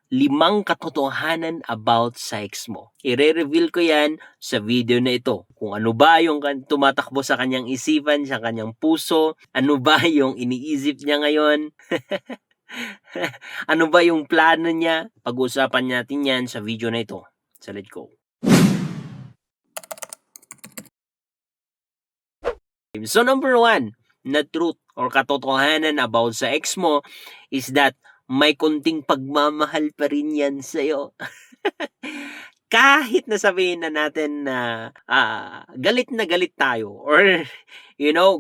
5 katotohanan about sa ex mo. I-reveal ko yan sa video na ito. Kung ano ba yung tumatakbo sa kanyang isipan, sa kanyang puso, ano ba yung iniisip niya ngayon, ano ba yung plano niya. Pag-uusapan natin yan sa video na ito. So let's go. So number 1 na truth or katotohanan about sa ex mo is that may konting pagmamahal pa rin yan sa'yo. Kahit na sabihin na natin na galit na galit tayo or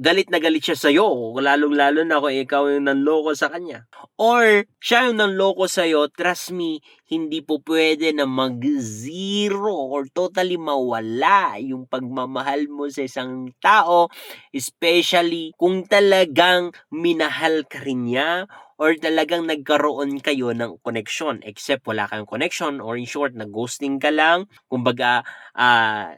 galit na galit siya sa'yo, lalong-lalo na kung ikaw yung nanloko sa kanya. Or siya yung nanloko sa'yo, trust me, hindi po pwede na mag-zero or totally mawala yung pagmamahal mo sa isang tao, especially kung talagang minahal ka rin niya or talagang nagkaroon kayo ng connection. Except wala kayong connection or in short, nag-ghosting ka lang. Kumbaga,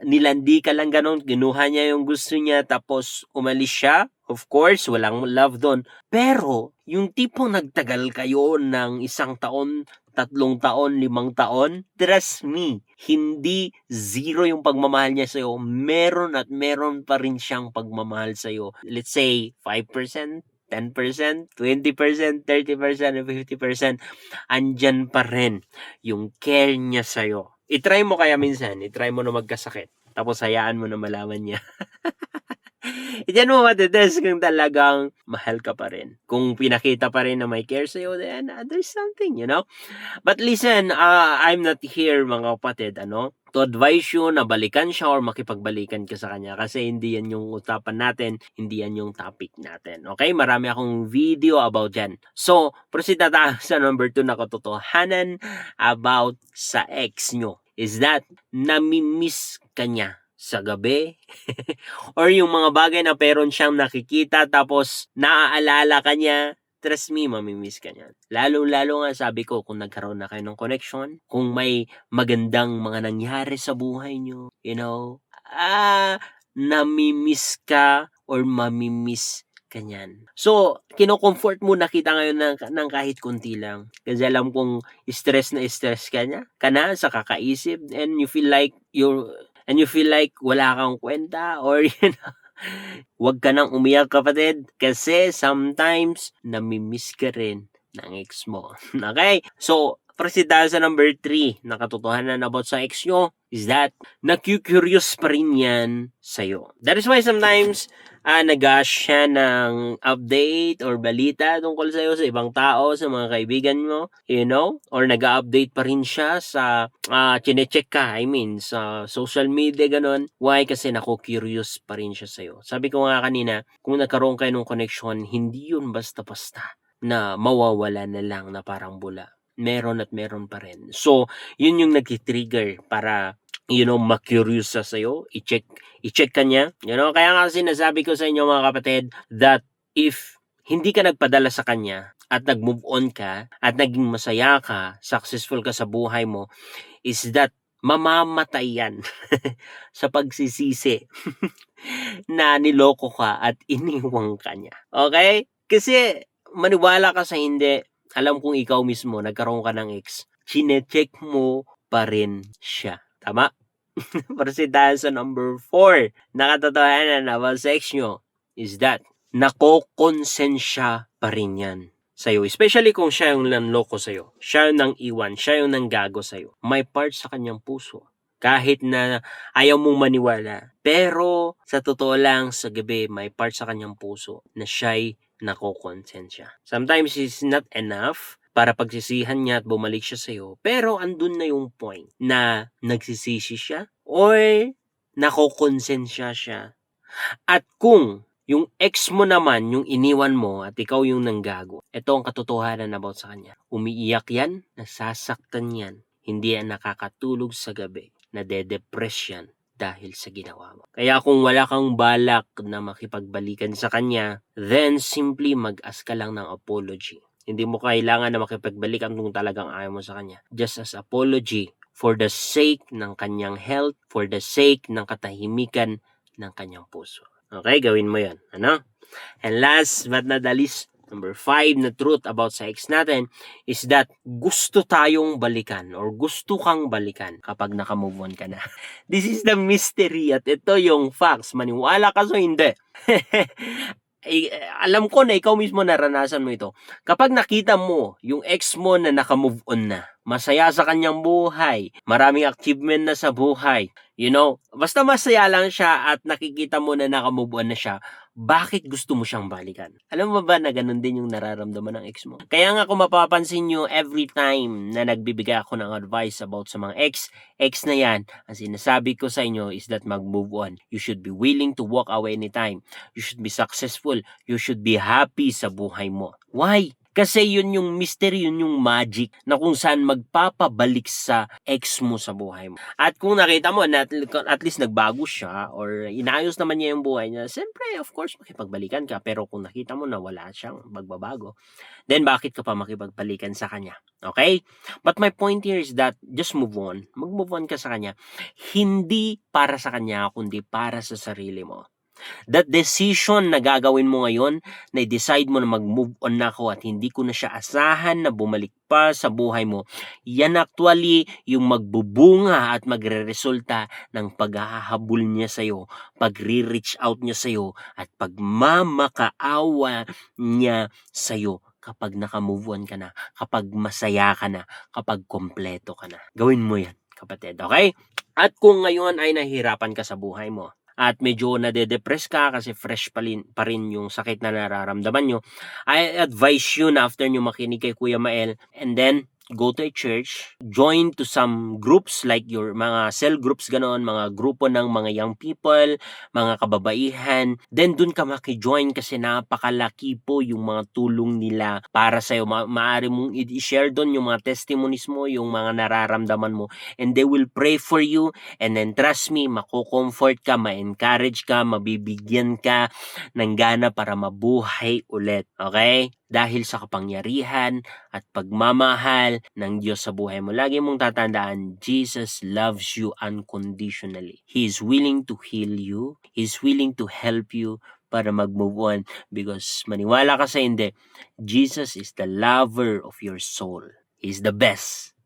nilandi ka lang ganun, ginuha niya yung gusto niya tapos umalis siya. Of course, walang love doon. Pero, yung tipong nagtagal kayo ng 1 taon, 3 taon, 5 taon, trust me, hindi zero yung pagmamahal niya sa'yo. Meron at meron pa rin siyang pagmamahal sa'yo. Let's say, 5%, 10%, 20%, 30%, 50%, andyan pa rin yung care niya sa'yo. I-try mo kaya minsan, i-try mo na magkasakit. Tapos hayaan mo na malaman niya. Diyan mo matitest kung talagang mahal ka pa rin. Kung pinakita pa rin na may care sa'yo, then there's something, But listen, I'm not here mga kapatid, to advise you na balikan siya or makipagbalikan ka sa kanya kasi hindi yan yung usapan natin, hindi yan yung topic natin. Okay? Marami akong video about yan. So, proceed na tayo sa number 2 na katotohanan about sa ex nyo is that namimiss ka niya sa gabi or yung mga bagay na peron siyang nakikita tapos naaalala ka niya. Trust me, mamimiss ka niyan. Lalo-lalo nga sabi ko, kung nagkaroon na kayo ng connection, kung may magandang mga nangyari sa buhay nyo, namimiss ka or mamimiss ka niyan. So, kino-comfort mo nakita ngayon ng kahit kunti lang. Kasi alam kong stress ka na sa kakaisip and you feel like wala kang kwenta or Huwag ka nang umiyak kapatid kasi sometimes namimiss ka rin ng ex mo. Okay? So, proceed tayo sa number 3 na katotohanan about sa ex nyo is that naku-curious pa rin yan sa'yo. That is why sometimes nag-ask siya ng update or balita tungkol sa'yo sa ibang tao, sa mga kaibigan mo, or nag-update pa rin siya sa chinecheck ka, sa social media, ganun. Why? Kasi naku-curious pa rin siya sa'yo. Sabi ko nga kanina, kung nagkaroon kayo ng connection, hindi yun basta-basta na mawawala na lang na parang bula. Meron at meron pa rin. So, yun yung nag-trigger para ma-curious sa sa'yo, i-check ka niya. Kaya nga sinasabi ko sa inyo mga kapatid that if hindi ka nagpadala sa kanya at nag-move on ka at naging masaya ka, successful ka sa buhay mo, is that mamamatay yan sa pagsisisi na niloko ka at iniwang ka niya. Okay? Kasi maniwala ka sa hindi, alam kong ikaw mismo, nagkaroon ka ng ex, chinecheck mo pa rin siya. Tama? Proceed tayo sa number 4 na katotohanan about sa ex nyo is that nakokonsensya pa rin yan sa'yo. Especially kung siya yung nanloko sa'yo. Siya yung nang iwan. Siya yung nanggago sa'yo. May part sa kanyang puso. Kahit na ayaw mong maniwala. Pero sa totoo lang, sa gabi, may part sa kanyang puso na siya'y nakokonsensya. Sometimes it's not enough para pagsisihan niya at bumalik siya sa'yo. Pero andun na yung point na nagsisisi siya or nakokonsensya siya. At kung yung ex mo naman, yung iniwan mo at ikaw yung nanggago, ito ang katotohanan about sa kanya. Umiiyak yan, nasasaktan yan, hindi yan nakakatulog sa gabi, nade-depress yan dahil sa ginawa mo. Kaya kung wala kang balak na makipagbalikan sa kanya, then simply mag-ask ka lang ng apology. Hindi mo kailangan na makipagbalikan kung talagang ayaw mo sa kanya. Just as apology for the sake ng kanyang health, for the sake ng katahimikan ng kanyang puso. Okay, gawin mo yan. And last but not the least, Number 5 na truth about sa ex natin is that gusto tayong balikan or gusto kang balikan kapag naka-move on ka na. This is the mystery at ito yung facts. Maniwala ka so hindi. Alam ko na ikaw mismo naranasan mo ito. Kapag nakita mo yung ex mo na naka-move on na, masaya sa kanyang buhay, maraming achievement na sa buhay, basta masaya lang siya at nakikita mo na naka-move on na siya, bakit gusto mo siyang balikan? Alam mo ba na ganun din yung nararamdaman ng ex mo? Kaya nga kung mapapansin nyo, every time na nagbibigay ako ng advice about sa mga ex na yan, ang sinasabi ko sa inyo is that mag-move on. You should be willing to walk away anytime. You should be successful. You should be happy sa buhay mo. Why? Kasi yun yung mystery, yun yung magic na kung saan magpapabalik sa ex mo sa buhay mo. At kung nakita mo na at least nagbago siya or inayos naman niya yung buhay niya, siyempre, of course, makipagbalikan ka. Pero kung nakita mo na wala siyang magbabago, then bakit ka pa makipagbalikan sa kanya? Okay? But my point here is that just move on. Mag-move on ka sa kanya. Hindi para sa kanya, kundi para sa sarili mo. That decision na gagawin mo ngayon, na i-decide mo na mag-move on na ako at hindi ko na siya asahan na bumalik pa sa buhay mo, yan actually yung magbubunga at magre-resulta ng paghahabol niya sa'yo, pagre-reach out niya sa'yo, at pagmamakaawa niya sa'yo kapag naka-move on ka na, kapag masaya ka na, kapag kompleto ka na. Gawin mo yan, kapatid, okay? At kung ngayon ay nahihirapan ka sa buhay mo, at medyo nade-depress ka kasi fresh pa rin yung sakit na nararamdaman nyo, I advise you na after nyo makinig kay Kuya Mael, and then go to a church, join to some groups like your mga cell groups ganon, mga grupo ng mga young people, mga kababaihan, then dun ka maki-join kasi napakalaki po yung mga tulong nila para sa'yo. Maaari mong i-share dun yung mga testimonies mo, yung mga nararamdaman mo, and they will pray for you, and then trust me, mako-comfort ka, ma-encourage ka, mabibigyan ka ng gana para mabuhay ulit. Okay? Dahil sa kapangyarihan at pagmamahal ng Diyos sa buhay mo. Lagi mong tatandaan, Jesus loves you unconditionally. He is willing to heal you. He is willing to help you para mag-move on, because maniwala ka sa hindi, Jesus is the lover of your soul. He is the best.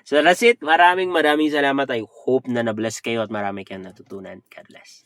So that's it. Maraming salamat. I hope na na-bless kayo at marami kayong natutunan. God bless.